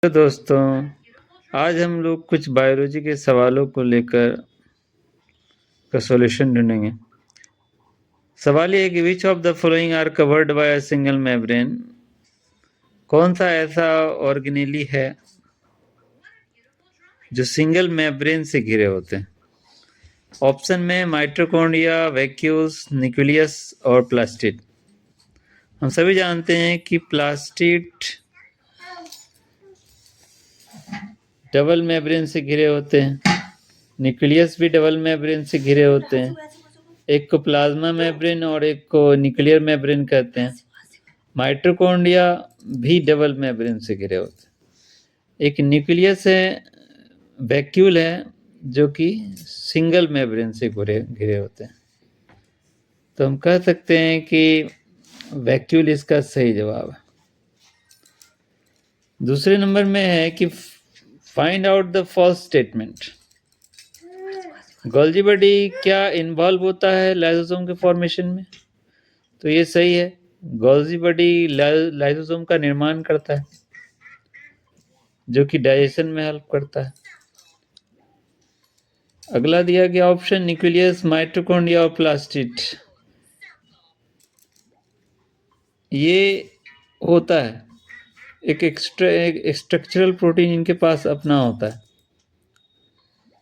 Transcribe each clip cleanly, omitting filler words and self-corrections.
तो दोस्तों, आज हम लोग कुछ बायोलॉजी के सवालों को लेकर का सॉल्यूशन ढूंढेंगे। सवाल ये है कि which of the following are covered by a single membrane. कौन सा ऐसा ऑर्गेनेली है जो सिंगल मेम्ब्रेन से घिरे होते हैं? ऑप्शन में माइटोकॉन्ड्रिया, वैक्यूल्स, न्यूक्लियस और प्लास्टिड। हम सभी जानते हैं कि प्लास्टिड डबल मेम्ब्रेन से घिरे होते हैं, न्यूक्लियस भी डबल मेम्ब्रेन से घिरे होते हैं। एक को प्लाज्मा मेम्ब्रेन और एक को न्यूक्लियर मेम्ब्रेन कहते हैं। माइटोकॉन्ड्रिया भी डबल मेम्ब्रेन से घिरे होते हैं। एक न्यूक्लियस है, वैक्यूल है, जो कि सिंगल मेम्ब्रेन से घिरे होते हैं। तो हम कह सकते हैं कि वैक्यूल इसका सही जवाब है। दूसरे नंबर में है कि find out the false statement. Golgi body क्या इन्वॉल्व होता है लाइसोसोम के फॉर्मेशन में? तो ये सही है। गोल्जी बॉडी लाइसोसोम का निर्माण करता है, जो कि डाइजेशन में हेल्प करता है। अगला दिया गया ऑप्शन न्यूक्लियस, माइटोकॉन्ड्रिया और प्लास्टिड, ये होता है एक स्ट्रक्चरल प्रोटीन इनके पास अपना होता है,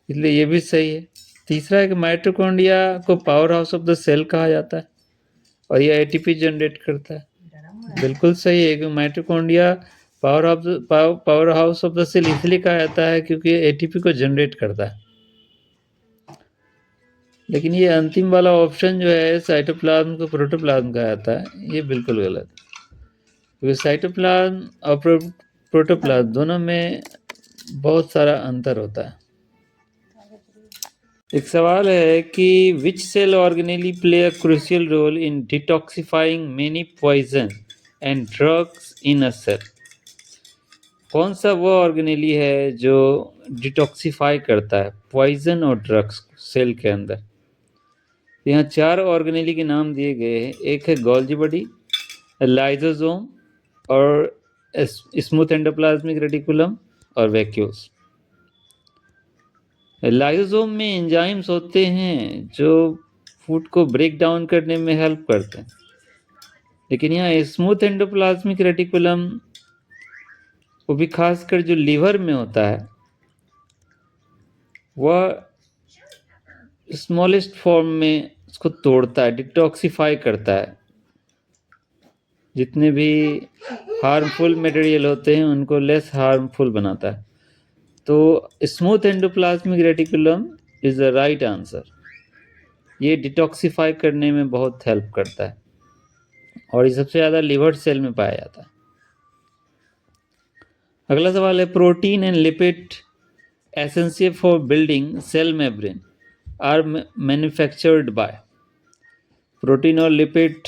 इसलिए ये भी सही है। तीसरा है कि माइटोकॉन्ड्रिया को power house of the cell कहा जाता है और यह एटीपी जनरेट करता है। बिल्कुल सही है कि mitochondria power house of the cell इसलिए कहा जाता है क्योंकि एटीपी को जनरेट करता है। लेकिन ये अंतिम वाला ऑप्शन जो है साइटोप्लाज्म को प्रोटोप्लाज्म कहा जाता है, ये बिल्कुल गलत है, क्योंकि साइटोप्लाज्म और प्रोटोप्लाज्म दोनों में बहुत सारा अंतर होता है। एक सवाल है कि which cell organelle play a crucial role in detoxifying many poison and drugs in a cell. कौन सा वो ऑर्गेनेली है जो डिटॉक्सिफाई करता है पॉइजन और ड्रग्स सेल के अंदर? यहाँ 4 ऑर्गेनेली के नाम दिए गए हैं। एक है गोल्जी बॉडी, लाइसोसोम और स्मूथ एंडोप्लाज्मिक रेटिकुलम और वैक्यूल्स। लाइसोसोम में एंजाइम्स होते हैं जो फूड को ब्रेक डाउन करने में हेल्प करते हैं, लेकिन यहाँ स्मूथ एंडोप्लाज्मिक रेटिकुलम वो भी खासकर जो लीवर में होता है वह स्मॉलेस्ट फॉर्म में उसको तोड़ता है, डिटॉक्सिफाई करता है। जितने भी हार्मफुल मटेरियल होते हैं उनको लेस हार्मफुल बनाता है। तो smooth endoplasmic reticulum is the right answer. ये डिटॉक्सिफाई करने में बहुत हेल्प करता है और ये सबसे ज़्यादा लिवर सेल में पाया जाता है। अगला सवाल है protein and lipid essential for building cell membrane are manufactured by. Protein और लिपिड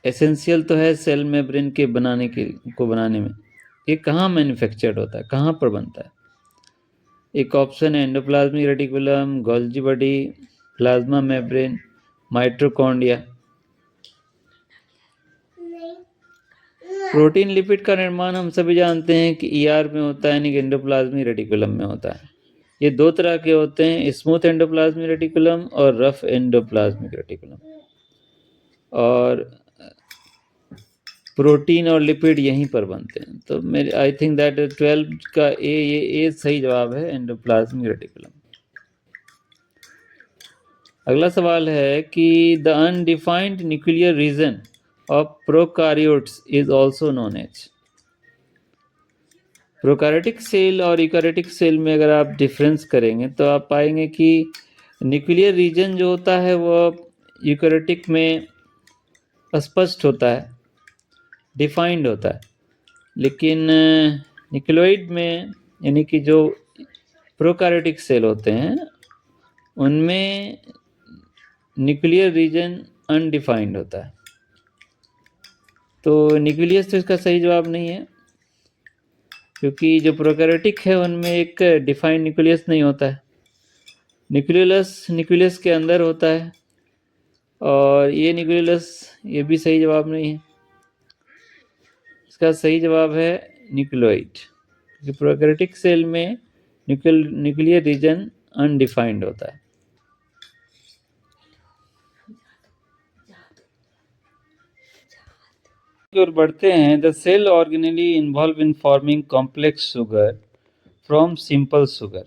एसेंशियल तो है सेल मेम्ब्रेन के बनाने में, ये कहाँ मैन्युफैक्चर्ड होता है, कहाँ पर बनता है? एक ऑप्शन है endoplasmic reticulum, Golgi body, plasma membrane, mitochondria. Protein lipid का निर्माण हम सभी जानते हैं कि ईआर में होता है, यानी कि एंडोप्लाज्मिक रेटिकुलम में होता है। ये 2 तरह के होते हैं, स्मूथ एंडोप्लाज्मिक रेटिकुलम और रफ एंडोप्लाज्मिक रेटिकुलम। और प्रोटीन और लिपिड यहीं पर बनते हैं। तो मेरे आई थिंक दैट 12 का ये सही जवाब है, एंडोप्लाज्मिक रेटिकुलम। अगला सवाल है कि the undefined nuclear region of prokaryotes is also known as. Prokaryotic cell और यूकारियोटिक सेल में अगर आप डिफरेंस करेंगे तो आप पाएंगे कि न्यूक्लियर रीजन जो होता है वो यूकारियोटिक में स्पष्ट होता है, डिफाइंड होता है, लेकिन न्यूक्लियोइड में यानी कि जो प्रोकारियोटिक सेल होते हैं उनमें न्यूक्लियर रीजन अनडिफाइंड होता है। तो न्यूक्लियस तो इसका सही जवाब नहीं है, क्योंकि जो प्रोकैरियोटिक है उनमें एक डिफाइंड न्यूक्लियस नहीं होता है। न्यूक्लियस के अंदर होता है और ये न्यूक्लियस ये भी सही जवाब नहीं है। इसका सही जवाब है न्यूक्लियोइड, क्योंकि प्रोकैरियोटिक सेल में न्यूक्लियर रीजन अनडिफाइंड होता है। की ओर बढ़ते हैं। The cell organelle involve in forming complex sugar from simple sugar.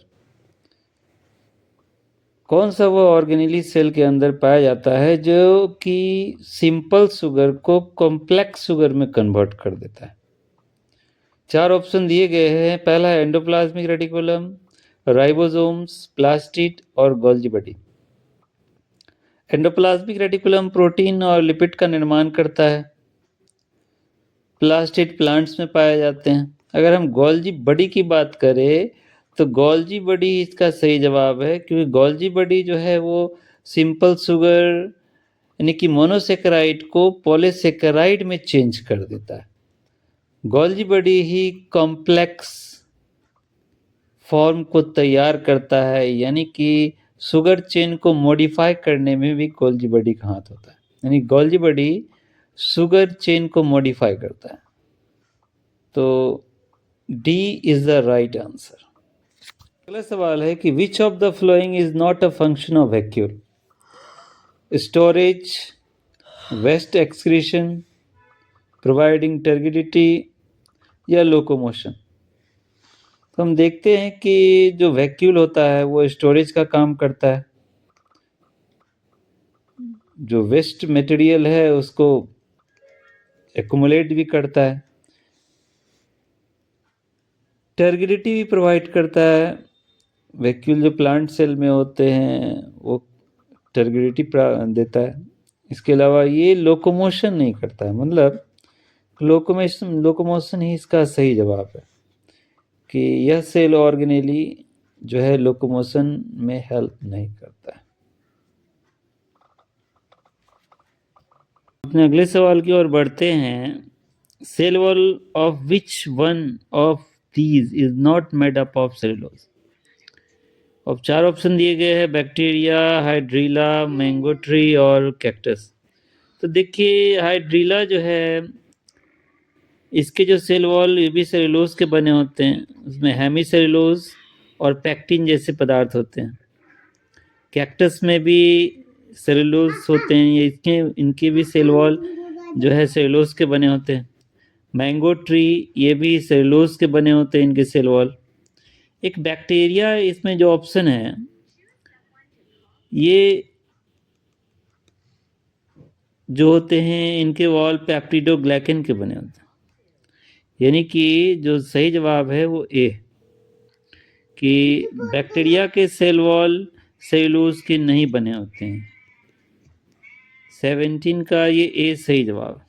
कौन सा वो ऑर्गेनेली सेल के अंदर पाया जाता है जो कि सिंपल शुगर को कॉम्प्लेक्स शुगर में कन्वर्ट कर देता है? 4 ऑप्शन दिए गए हैं। पहला है एंडोप्लाज्मिक रेटिकुलम, राइबोसोम्स, प्लास्टिड और Golgi body. Endoplasmic reticulum protein और लिपिड का निर्माण करता है। प्लास्टिड प्लांट्स में पाए जाते हैं। अगर हम गोल्जी बॉडी की बात करें तो गोल्जी बॉडी इसका सही जवाब है, क्योंकि गोल्जी बॉडी जो है वो सिंपल शुगर यानी कि मोनोसेकेराइड को पॉलीसेकेराइड में चेंज कर देता है। गोल्जी बॉडी ही कॉम्प्लेक्स फॉर्म को तैयार करता है, यानी कि शुगर चेन को मॉडिफाई करने में भी गोल्जी बॉडी का हाथ होता है। यानी गोल्जी बॉडी शुगर चेन को मॉडिफाई करता है। तो D is the right answer. अगला सवाल है कि which of the following is not a function of vacuole? Storage, waste excretion, providing turgidity या लोकोमोशन? तो हम देखते हैं कि जो वैक्यूल होता है वो स्टोरेज का काम करता है। जो वेस्ट मटेरियल है उसको एक्युमुलेट भी करता है। टर्गिडिटी भी प्रोवाइड करता है। वैक्यूल जो प्लांट सेल में होते हैं वो टर्गिडिटी देता है। इसके अलावा ये लोकोमोशन नहीं करता है, मतलब लोकोमोशन ही इसका सही जवाब है कि यह सेल ऑर्गेनेली जो है लोकोमोशन में हेल्प नहीं करता है। अपने अगले सवाल की ओर बढ़ते हैं। Cell wall of which one of these is not made up of cellulose? अब 4 ऑप्शन दिए गए हैं। बैक्टीरिया, हाइड्रीला, मैंगो ट्री और कैक्टस। तो देखिए हाइड्रीला जो है इसके जो सेल वॉल ये भी सेलुलोज के बने होते हैं। उसमें हेमी सेलुलोज और पैक्टिन जैसे पदार्थ होते हैं। कैक्टस में भी सेलुलोज होते हैं, ये इनके भी सेल वॉल जो है सेलुलोज के बने होते हैं। मैंगो ट्री ये भी सेलुलोज के बने होते हैं इनके सेल वॉल। एक बैक्टीरिया इसमें जो ऑप्शन है ये जो होते हैं इनके वॉल पेप्टिडोग्लाइकन के बने होते हैं। यानी कि जो सही जवाब है वो ए, कि बैक्टीरिया के सेल वॉल सेलुलोज के नहीं बने होते हैं। 17 का ये ए सही जवाब है।